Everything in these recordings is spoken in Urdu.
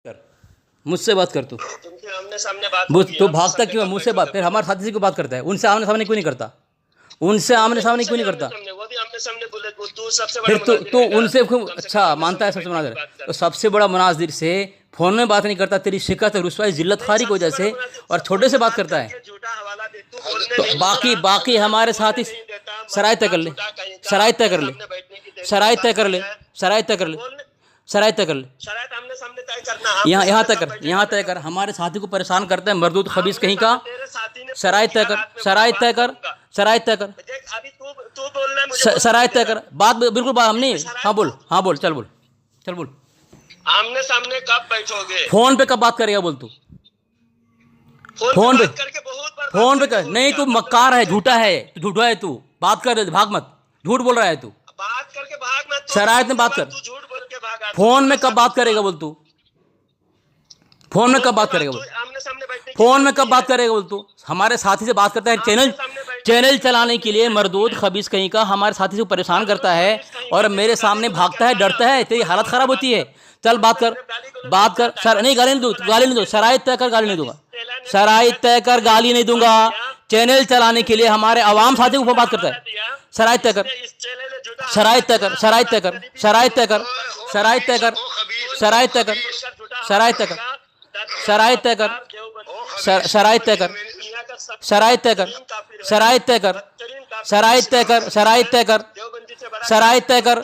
کر مجھ سے بات کر تو تم سے آمنے سامنے بات وہ ہوگی، تو آپ بھاگتا سامنے کیوں ہے کب مجھ سے بیٹھو بات، گے پھر پھر؟ ہمارے ساتھی سے کیوں بات کرتا ہے؟ ان سے آمنے سامنے کیوں نہیں کرتا؟ ان سے آمنے سامنے کیوں نہیں کرتا؟ وہ بھی آمنے سامنے بولے تو سب سے بڑا پھر مناظر تو ہے نا، ان سے کم سے کم اچھا آمنے مانتا ہے سامنے سب سے بیٹھنے کی مناظر؟ بات کر۔ تو سب سے بڑا مناظر سے فون میں بات نہیں کرتا، تیری شکایت رسوائی ذلت نہیں، خاری کی سب سے وجہ بڑا سے، مناظر اور فون چھوٹے سے پہ بات کر کرتا ہے۔ کے جھوٹا حوالہ دے، تو بولنے تو نہیں باقی دیتا، ہمارے بولنے ساتھی نہیں دیتا، شرائط طے مرتا کر لے، جھوٹا کہیں کا، شرائط طے آمنے کر لے، سامنے بیٹھنے کی تیری شرائط طے اوقات کر نہیں لے، ہے۔ شرائط طے کر لے، بولنے شرائط طے کر لے، شرائط آمنے سامنے طے کرنا، آمنے یہاں سامنے طے کب کر، بیٹھے گا یہاں طے بیٹا؟ کر، ہمارے ساتھی کو پریشان کرتا ہے مردود خبیث آمنے کہیں کا۔ سامنے تیرے ساتھی نے فون شرائط طے کیا، کر، رات میں بولا شرائط طے بات کر، کروں گا۔ شرائط طے کر، دیکھ ابھی تو بولنا ہے، مجھے بولنے نہیں شرائط دے طے رہا۔ کر، بات بالکل بات ہم اس نہیں، میں ہاں شرائط بول، تو ہاں بول، چل بول، چل بول، آمنے سامنے کب بیٹھو گے؟ فون پہ کب بات کرے گا بول تو، فون پہ فون پہ، بات کر کے بہت بار بات فون پہ کر کے کر، ہو نہیں گیا، تو اب مکار دوبارہ ہے، سے جھوٹا ہے، تو جھوٹا ہے، تو بات کر، بھاگ مت، جھوٹ بول رہا ہے تو، بات کر کے بھاگنا تو شرائط میں کتنے بات بار کر، تو جھوٹ بول کے بھاگا، تو فون میں پورا کب بات ثابت کرے ہوا۔ گا بول تو، فون میں فون کب پہ بات کرے گا تو بول، آمنے سامنے بیٹھنے کی فون میں ضرورت کب نہیں ہے، بات کرے گا بول تو، ہمارے ساتھی سے بات کرتا ہے، چینل آمنے سامنے بیٹھنے چینل کی چلانے ضرورت کے نہیں لیے ہے مردود تمہیں۔ خبیث کہیں کا ہمارے ساتھی سے پریشان مردود کرتا ہے، خبیث کہیں اور کا دیکھو، میرے گالی سامنے گلوچ بھاگتا ہے، کرتا ڈرتا ہے، صرف تیری پورے حالت فون پہ خراب بات ہوتی ہے، کر، چل فون بات پہ کر، صرف گالی گلوچ بات کرتا کر، ہے، ڈائیورٹ نہیں کرنے گالی کے نہیں لیے دوں، بولا گالی جس نہیں دوں، نے جو شرائط طے کر، گالی یا نہیں دوں گا، جس چیلا نے شرائط طے کر، چیلے گالی نے نہیں جو دوں گا، بات کیا، چینل چلانے کے لیے ہمارے عوام چیلے نے ساتھی کو جھوٹا بات کرتا حوالہ ہے، دیا، شرائط طے کر، اس چیلے نے جھوٹا حوالہ شرائط طے دیا، کر، اور شرائط طے آج کر، قریبی شرائط طے کر، شرائط طے کر، شرائط طے کر، شرائط طے کر، شرائط طے کر، شرائط طے کر، شرائط طے کر، شرائط طے کر، شرائط طے کر، شرائط طے کر، شرائط طے کر،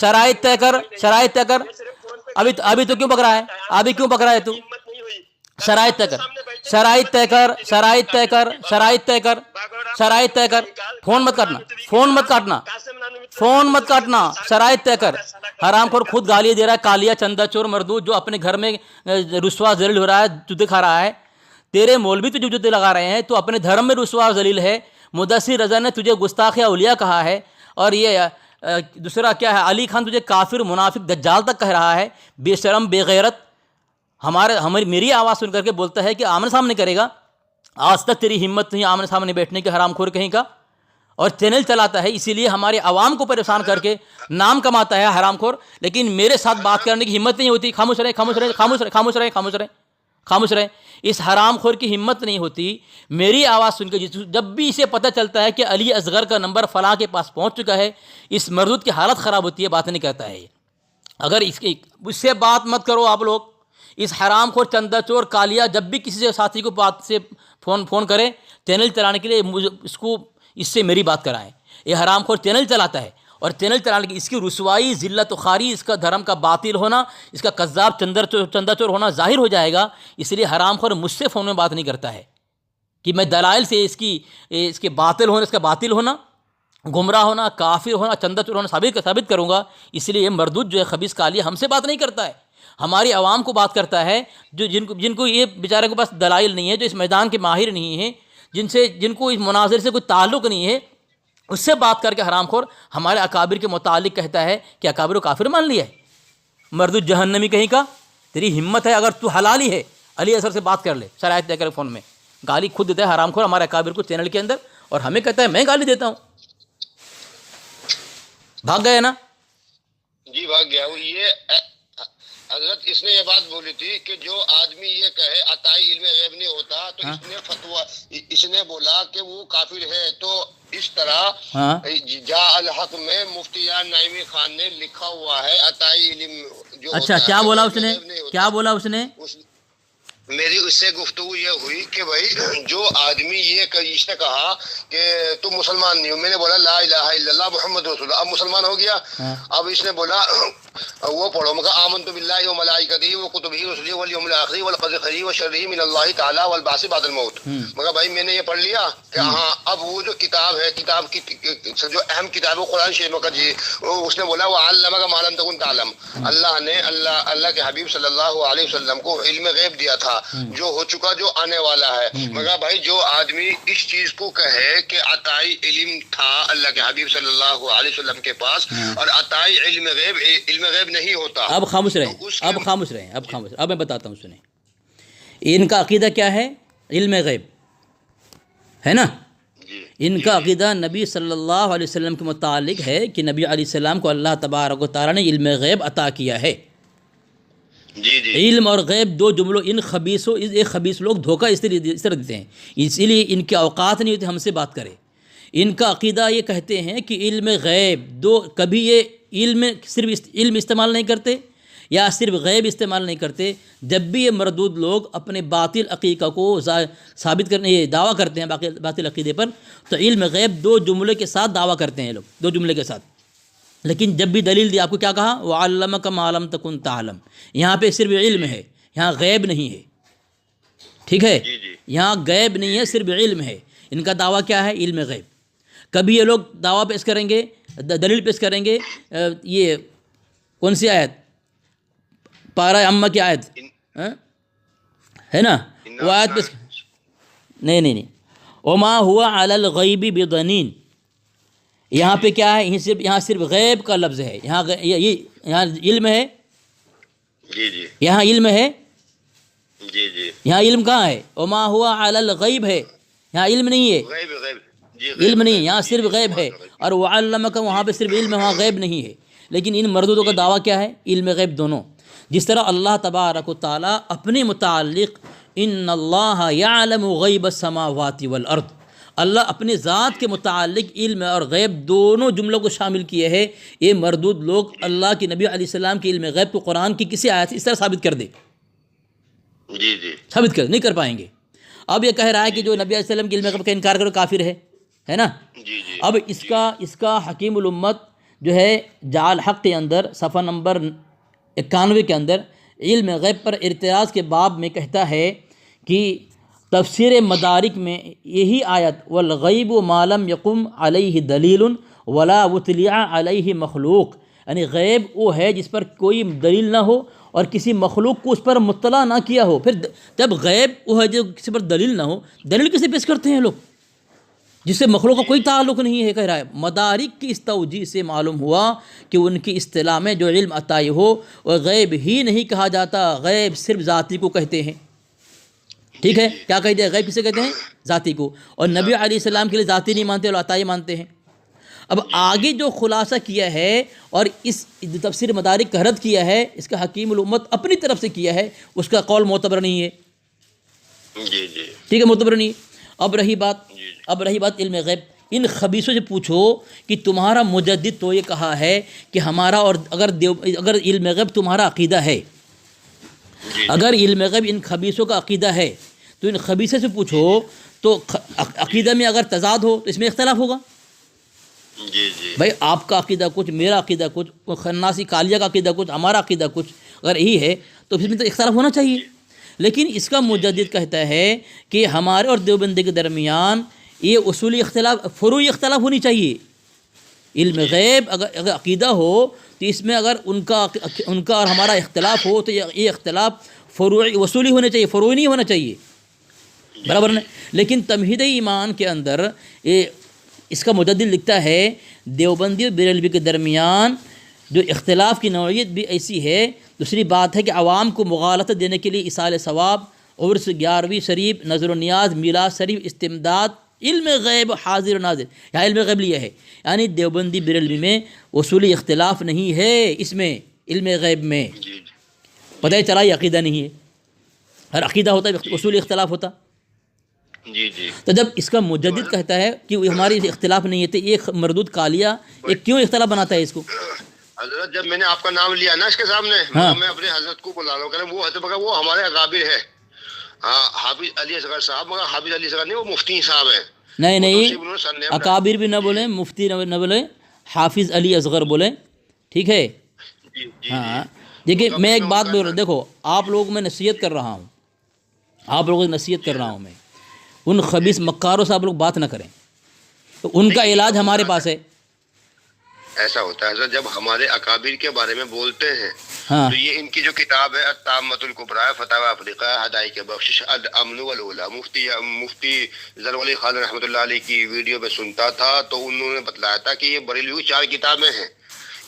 شرائط طے کر، شرائط طے کر، ابھی تو کیوں پکڑا ہے؟ ابھی کیوں پکڑا ہے تو؟ شرائط طے کر، شرائط طے کر، شرائط طے کر، شرائط طے کر، شرائط طے کر، فون مت کاٹنا، فون مت کاٹنا، فون مت کاٹنا، شرائط طے کر، حرام خور خود گالی دے رہا ہے، کالیا چندہ چور مردود، جو اپنے گھر میں رسوا ذلیل ہو رہا ہے، جوتے کھا رہا ہے، تیرے مولوی تجھے جوتے لگا رہے ہیں، تو اپنے دھرم میں رسوا ذلیل ہے، مدثر رضا نے تجھے گستاخ اولیاء کہا ہے، اور یہ دوسرا کیا ہے، علی خان تجھے کافر منافق دجال تک کہہ رہا ہے، بے شرم بے غیرت، ہماری میری آواز سن کر کے بولتا ہے کہ آمنے سامنے کرے گا، آج تک تیری ہمت نہیں آمنے سامنے بیٹھنے کے، حرام خور کہیں کا، اور چینل چلاتا ہے، اسی لیے ہمارے عوام کو پریشان کر کے نام کماتا ہے حرام خور، لیکن میرے ساتھ بات کرنے کی ہمت نہیں ہوتی، خاموش رہے، خاموش رہے، خاموش رہے، خاموش رہے، خاموش رہے، خاموش رہے، اس حرام خور کی ہمت نہیں ہوتی میری آواز سن کے، جب بھی اسے پتہ چلتا ہے کہ علی اصغر کا نمبر فلاں کے پاس پہنچ چکا ہے، اس مردود کی حالت خراب ہوتی ہے، بات نہیں کرتا ہے یہ، اگر اس سے بات مت کرو آپ لوگ، اس حرام خور چندہ چور کالیا جب بھی کسی سے ساتھی کو بات سے فون کرے چینل چلانے کے لیے، اس سے میری بات کرائیں، یہ حرام خور چینل چلاتا ہے، اور چینل چلانے کی اس کی رسوائی ذلت و خواری، اس کا دھرم کا باطل ہونا، اس کا کذاب چندہ چور ہونا ظاہر ہو جائے گا، اس لیے حرام خور مجھ سے فون میں بات نہیں کرتا ہے کہ میں دلائل سے اس کے باطل ہونا، اس کا باطل ہونا، گمراہ ہونا، کافر ہونا، چندہ چور ہونا ثابت کروں گا، اس لیے یہ مردود جو ہے خبیث کالیہ ہم سے بات نہیں کرتا ہے، ہماری عوام کو بات کرتا ہے، جو جن کو یہ بیچارے کے پاس دلائل نہیں ہے، جو اس میدان کے ماہر نہیں ہیں، جن کو اس مناظر سے کوئی تعلق نہیں ہے، اس سے بات کر کے حرام خور ہمارے اکابر کے متعلق کہتا ہے کہ اکابر و کافر مان لیا ہے، مردود جہنمی کہیں کا، تیری ہمت ہے اگر تو حلالی ہے علی اصغر سے بات کر لے، شرائط دے کر فون میں، گالی خود دیتا ہے حرام خور ہمارے اکابر کو چینل کے اندر، اور ہمیں کہتا ہے میں گالی دیتا ہوں، بھاگ گئے نا؟ جی بھاگ گیا وہ، یہ حضرت اس نے یہ بات بولی تھی کہ جو آدمی یہ کہے عطائی علم غیب نہیں ہوتا، تو اس نے فتوا، اس نے بولا کہ وہ کافر ہے، تو اس طرح جا الحق میں مفتی نعیمی خان نے لکھا ہوا ہے عطائی علم جو اچھا ہوتا کیا ہے بولا غیب اس نے، نہیں ہوتا۔ کیا بولا اس نے؟ میری اس سے گفتگو یہ ہوئی کہ بھائی جو آدمی اس نے کہا کہ تم مسلمان نہیں ہو، میں نے بولا لا الہ الا اللہ محمد رسول اللہ، اب مسلمان ہو گیا، اب اس نے بولا وہ پڑھو، مگر آمنت باللہ و ملائکتہ و کتبہ و رسلہ والیوم الآخر والقدر خیرہ و شرہ من اللہ تعالی والبعث بعد الموت، مگر بھائی میں نے یہ پڑھ لیا کہ ہاں اب وہ جو کتاب ہے، کتاب کی جو اہم کتاب ہے قرآن شریف کا، جی اس نے بولا وعلمک ما لم تکن تعلم، اللہ نے اللہ کے حبیب صلی اللہ علیہ وسلم کو علم غیب دیا تھا جو ہو چکا، جو آنے والا ہے، مگر بھائی جو آدمی اس چیز کو کہے کہ عطائی علم تھا اللہ کے حبیب صلی اللہ علیہ وسلم کے پاس، اور عطائی علم غیب نہیں ہوتا، اب خاموش رہیں، اب خاموش رہیں، اب خاموش، اب میں بتاتا ہوں، سنیں ان کا عقیدہ کیا ہے، علم غیب ہے نا، ان کا عقیدہ نبی صلی اللہ علیہ وسلم کے متعلق ہے کہ نبی علیہ السلام کو اللہ تبارک و تعالیٰ نے علم غیب عطا کیا ہے، جی جی علم اور غیب دو جملوں، ان خبیثوں ایک خبیث لوگ دھوکہ اس طرح دیتے ہیں، اسی لیے ان کے اوقات نہیں ہوتے ہم سے بات کرے۔ ان کا عقیدہ یہ کہتے ہیں کہ علم غیب دو، کبھی یہ صرف علم استعمال نہیں کرتے یا صرف غیب استعمال نہیں کرتے، جب بھی یہ مردود لوگ اپنے باطل عقیدہ کو ثابت کرنے یہ دعویٰ کرتے ہیں باطل عقیدے پر، تو علم غیب دو جملے کے ساتھ دعویٰ کرتے ہیں لوگ، دو جملے کے ساتھ۔ لیکن جب بھی دلیل دی آپ کو کیا کہا؟ وَعَلَّمَكَ مَا لَمْ تَكُنْ تَعْلَمْ، یہاں پہ صرف علم ہے، یہاں غیب نہیں ہے، ٹھیک ہے؟ جی جی یہاں غیب نہیں ہے، صرف علم ہے۔ ان کا دعویٰ کیا ہے؟ علم غیب۔ کبھی یہ لوگ دعویٰ پیش کریں گے، دلیل پیش کریں گے، یہ کون سی آیت؟ پارہ امہ کی آیت ہے نا، وہ آیت پیش نہیں وما هو علی الغیب بضنین، یہاں پہ کیا ہے؟ یہاں صرف غیب کا لفظ ہے، یہاں علم ہے، جی جی یہاں علم ہے، جی جی یہاں علم کہاں ہے؟ وما هو علی الغیب ہے، یہاں علم نہیں ہے، غیب غیب جی علم نہیں ہے، یہاں صرف غیب ہے۔ اور وعلمک وہاں پہ صرف علم ہے، وہاں غیب نہیں ہے۔ لیکن ان مردودوں کا دعویٰ کیا ہے؟ علم غیب دونوں۔ جس طرح اللہ تبارک و تعالیٰ اپنے متعلق ان اللہ یعلم غیب السماوات والارض، اللہ اپنے ذات کے متعلق علم اور غیب دونوں جملوں کو شامل کیے ہے۔ یہ مردود لوگ اللہ کے نبی علیہ السلام کے علم غیب کو قرآن کی کسی آیت سے اس طرح ثابت کر دے، جی جی ثابت کر نہیں کر پائیں گے۔ اب یہ کہہ رہا ہے کہ جو نبی علیہ السلام کے علم غیب کا انکار کرو کافر ہے نا۔ جی جی اب اس کا حکیم الامت جو ہے جعل حق کے اندر صفحہ نمبر 91 کے اندر علم غیب پر اعتراض کے باب میں کہتا ہے کہ تفسیر مدارک میں یہی آیت والغیب ما لم یقم علیہ دلیل ولا وطلع علیہ مخلوق، یعنی غیب وہ ہے جس پر کوئی دلیل نہ ہو اور کسی مخلوق کو اس پر مطلع نہ کیا ہو۔ پھر جب غیب وہ ہے جو کسی پر دلیل نہ ہو، دلیل کسے پیش کرتے ہیں لوگ جس سے مخلوق کا کوئی تعلق نہیں ہے؟ کہہ رہا ہے مدارک کی اس توجیہ سے معلوم ہوا کہ ان کی اصطلاح میں جو علم عطائی ہو وہ غیب ہی نہیں کہا جاتا، غیب صرف ذاتی کو کہتے ہیں، ٹھیک ہے؟ کیا کہتے ہیں؟ غیب کسے کہتے ہیں؟ ذاتی کو۔ اور نبی علیہ السلام کے لیے ذاتی نہیں مانتے، اور عطائی مانتے ہیں۔ اب آگے جو خلاصہ کیا ہے اور اس تفسیر مدارک کا رد کیا ہے، اس کا حکیم الامت اپنی طرف سے کیا ہے، اس کا قول معتبر نہیں ہے، جی جی ٹھیک ہے؟ معتبر نہیں۔ اب رہی بات علم غیب، ان خبیثوں سے پوچھو کہ تمہارا مجدد تو یہ کہا ہے کہ ہمارا، اور اگر علم غیب تمہارا عقیدہ ہے، اگر علم غیب ان خبیثوں کا عقیدہ ہے، تو ان خبیثوں سے پوچھو تو عقیدہ میں اگر تضاد ہو تو اس میں اختلاف ہوگا۔ جی جی بھائی آپ کا عقیدہ کچھ، میرا عقیدہ کچھ، خناسی کالیہ کا عقیدہ کچھ، ہمارا عقیدہ کچھ، اگر یہی ہے تو پھر میں تو اختلاف ہونا چاہیے۔ لیکن اس کا مجدد کہتا ہے کہ ہمارے اور دیوبندی کے درمیان یہ اصولی اختلاف، فروعی اختلاف ہونی چاہیے۔ علم غیب اگر عقیدہ ہو تو اس میں اگر ان کا اور ہمارا اختلاف ہو تو یہ اختلاف فروعی اصولی ہونے چاہیے، فروعی نہیں ہونا چاہیے، برابر نہیں۔ لیکن تمہید ایمان کے اندر اس کا مجدد لکھتا ہے دیوبندی اور بریلوی کے درمیان جو اختلاف کی نوعیت بھی ایسی ہے۔ دوسری بات ہے کہ عوام کو مغالطہ دینے کے لیے اصال ثواب، عرس 11ویں شریف، نظر و نیاز، میلاد شریف، استمداد، علم غیب حاضر و ناظر، یہاں علم غیب لیا ہے۔ یعنی دیوبندی بریلوی میں اصولی اختلاف نہیں ہے، اس میں علم غیب میں پتہ ہی چلا یہ عقیدہ نہیں ہے، ہر عقیدہ ہوتا ہے اصولی اختلاف ہوتا۔ جی جی تو جب اس کا مجدد کہتا ہے کہ ہماری اختلاف نہیں ہے تو ایک مردود کالیہ ایک کیوں اختلاف بناتا ہے اس کو؟ حضرت جب میں نے آپ کا نام لیا نا اس کے سامنے، ہاں، میں اپنے حضرت کو بلا رہا ہوں، کہ وہ حضرت مگر وہ ہمارے اکابر ہے، ہاں حافظ علی اصغر صاحب، مگر حافظ علی اصغر نہیں، وہ مفتی صاحب ہیں۔ نہیں اکابر بھی نہ بولیں، مفتی نہ بولیں، حافظ علی اصغر بولیں، ٹھیک ہے؟ ہاں دیکھیے میں ایک بات بول رہا ہوں، دیکھو آپ لوگوں میں نصیحت کر رہا ہوں، آپ لوگوں کی نصیحت کر رہا ہوں میں، ان خبیث مکاروں سے آپ لوگ بات نہ کریں، تو ان کا علاج ہمارے پاس ہے۔ ایسا ہوتا ہے حضرت، جب ہمارے اکابر کے بارے میں بولتے ہیں ہاں تو یہ ان کی جو کتاب ہے الطامۃ الکبریٰ، فتاوی افریقہ، ہدایت بخشش، الامن والعلا، مفتی زرعلی خان رحمۃ اللہ علیہ کی ویڈیو میں سنتا تھا تو انہوں نے بتلایا تھا کہ یہ بریلوی 4 کتابیں ہیں،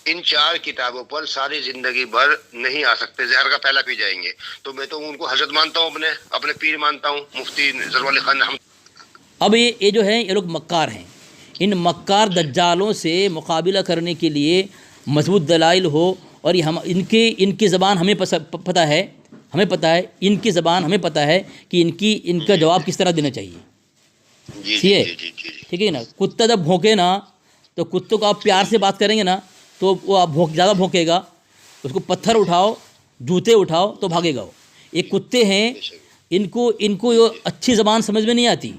ان 4 کتابوں پر ساری زندگی بھر نہیں آ سکتے، زہر کا پھیلا پی جائیں گے۔ تو میں تو ان کو حضرت مانتا ہوں، اپنے پیر مانتا ہوں، مفتی زرعلی خان رحمۃ۔ اب یہ جو ہے یہ لوگ مکار ہیں، ان مکار دجالوں سے مقابلہ کرنے کے لیے مضبوط دلائل ہو اور یہ ان کی زبان ہمیں پتہ ہے، ان کی زبان ہمیں پتہ ہے کہ ان کا جواب کس طرح دینا چاہیے. جی ٹھیک ہے، جی جی جی ٹھیک ہے نا. کتا جب بھونکے نا تو کتوں کو آپ پیار سے بات کریں گے نا تو وہ آپ زیادہ بھونکے گا. اس کو پتھر اٹھاؤ، جوتے اٹھاؤ تو بھاگے گا وہ. یہ کتے ہیں، ان کو یہ اچھی زبان سمجھ میں نہیں آتی.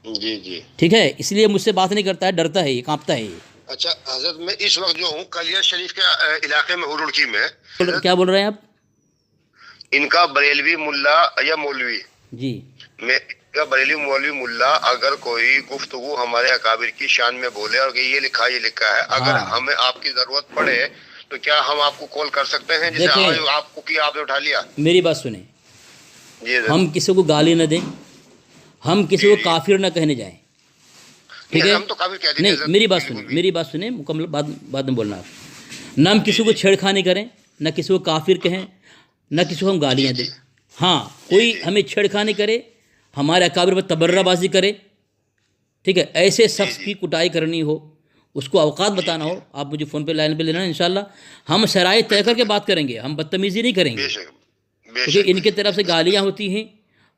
جی جی. ٹھیک ہے، اس لیے مجھ سے بات نہیں کرتا ہے، ڈرتا ہے، یہ کانپتا ہے یہ. اچھا حضرت، میں اس وقت جو ہوں کلیہ شریف کے علاقے میں ہوں، رڑکی میں. کیا بول رہے ہیں آپ؟ ان کا بریلوی ملا یا مولوی، جی میں کا بریلوی مولوی ملا اگر کوئی گفتگو ہمارے اکابر کی شان میں بولے اور کہ یہ لکھا ہے، اگر ہاں. ہمیں آپ کی ضرورت پڑے تو کیا ہم آپ کو کال کر سکتے ہیں؟ جیسے دیکھیں، آپ کو کیا، آپ نے اٹھا لیا. میری بات سنیں، جی حضرت. ہم کسی کو گالی نہ دیں، ہم کسی کو کافر نہ کہنے جائیں. ٹھیک ہے، ہم تو کافی کہہ دیں نہیں حضرت. میری بات سنیں مکمل، بعد میں بولنا آپ. نہ ہم کسی کو چھیڑخانی کریں، نہ کسی کو کافر کہیں، نہ کسی کو ہم گالیاں دیں. ہاں، کوئی ہمیں چھیڑخانی کرے، ہمارے اکابر پر تبرہ بازی کرے، ٹھیک ہے، ایسے شخص کی کٹائی کرنی ہو، اس کو اوقات بتانا ہو، آپ مجھے فون پہ لائن پہ لینا ہے انشاءاللہ. ہم شرائط طے کر کے بات کریں گے، ہم بدتمیزی نہیں کریں گے. بے شک بے کیونکہ شک. ان کی طرف سے گالیاں ہوتی ہیں،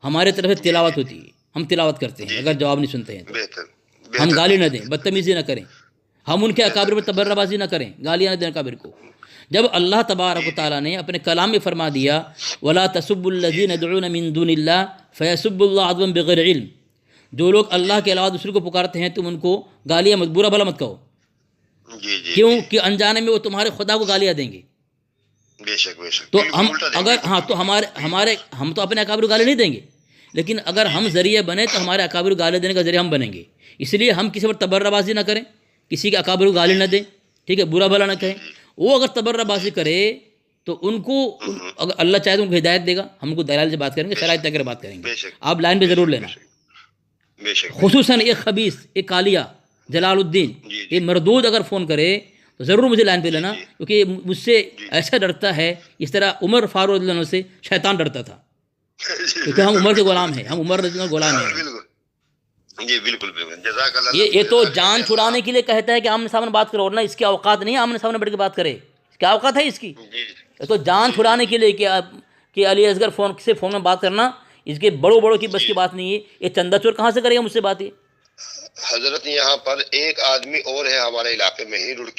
ہمارے طرف سے تلاوت ہوتی ہے، ہم تلاوت کرتے ہیں اگر جواب نہیں سنتے ہیں تو. بہتر ہم بہتر. گالی نہ دیں، بدتمیزی نہ کریں، ہم ان کے اکابر پر تبرہ بازی نہ کریں، گالیاں نہ دیں اکابر کو. جب اللہ تبارک و تعالیٰ نے اپنے کلام میں فرما دیا وَلَا تَسُبُّوا الَّذِينَ يَدْعُونَ مِن دُونِ اللَّهِ فَيَسُبُّوا اللَّهَ عَدْوًا بِغَيْرِ عِلْمٍ، جو لوگ اللہ کے علاوہ دوسرے کو پکارتے ہیں تم ان کو گالیاں مت، برا بھلا مت کہو. جی جی. کیوں کہ انجانے میں وہ تمہارے خدا کو گالیاں دیں گے. بے شک بے شک. تو بالکل ہم الٹا دیں گے. اگر ہاں تو ہم تو اپنے اکابر کو گالی نہیں دیں گے، لیکن اگر ہم ذریعہ بنے تو ہمارے اکابر کو گالی دینے کا ذریعہ ہم بنیں گے. اس لیے ہم کسی پر تبرہ بازی نہ کریں، کسی کے اکابر کو گالی نہ دیں، ٹھیک ہے، برا بھلا نہ کہیں. وہ اگر تبرہ بازی کرے تو ان کو اگر اللہ چاہے تو ان کو ہدایت دے گا. ہم کو دلال سے بات کریں گے، شرائط طے کر بات کریں گے. بے شک. آپ لائن پہ ضرور لینا. بے شک. خصوصاً ایک خبیث، ایک کالیہ جلال الدین، یہ مردود اگر فون کرے تو ضرور مجھے لائن پہ لینا، کیونکہ مجھ سے ایسا ڈرتا ہے اس طرح عمر فاروق رضی اللہ عنہ سے شیطان ڈرتا تھا. کیونکہ ہم عمر کے غلام ہیں، ہم عمر رضی اللہ عنہ کے غلام ہیں. بالکل. جی بالکل بالکل. جزاک اللہ. یہ تو جان چھڑانے کے لیے کہتا ہے کہ آمنے سامنے بات کرو، ورنہ اس کی اوقات نہیں ہے آمنے سامنے بیٹھ کے بات کرے. کیا اوقات ہے اس کی؟ یہ تو جان چھڑانے کے لیے کہ علی اصغر فون میں بات کرنا اس کے بڑوں کی بس کی بات نہیں ہے. یہ چندہ چور کہاں سے کرے گا مجھ سے بات؟ حضرت یہاں پر ایک آدمی اور ہے ہمارے علاقے میں ہی، رڑکی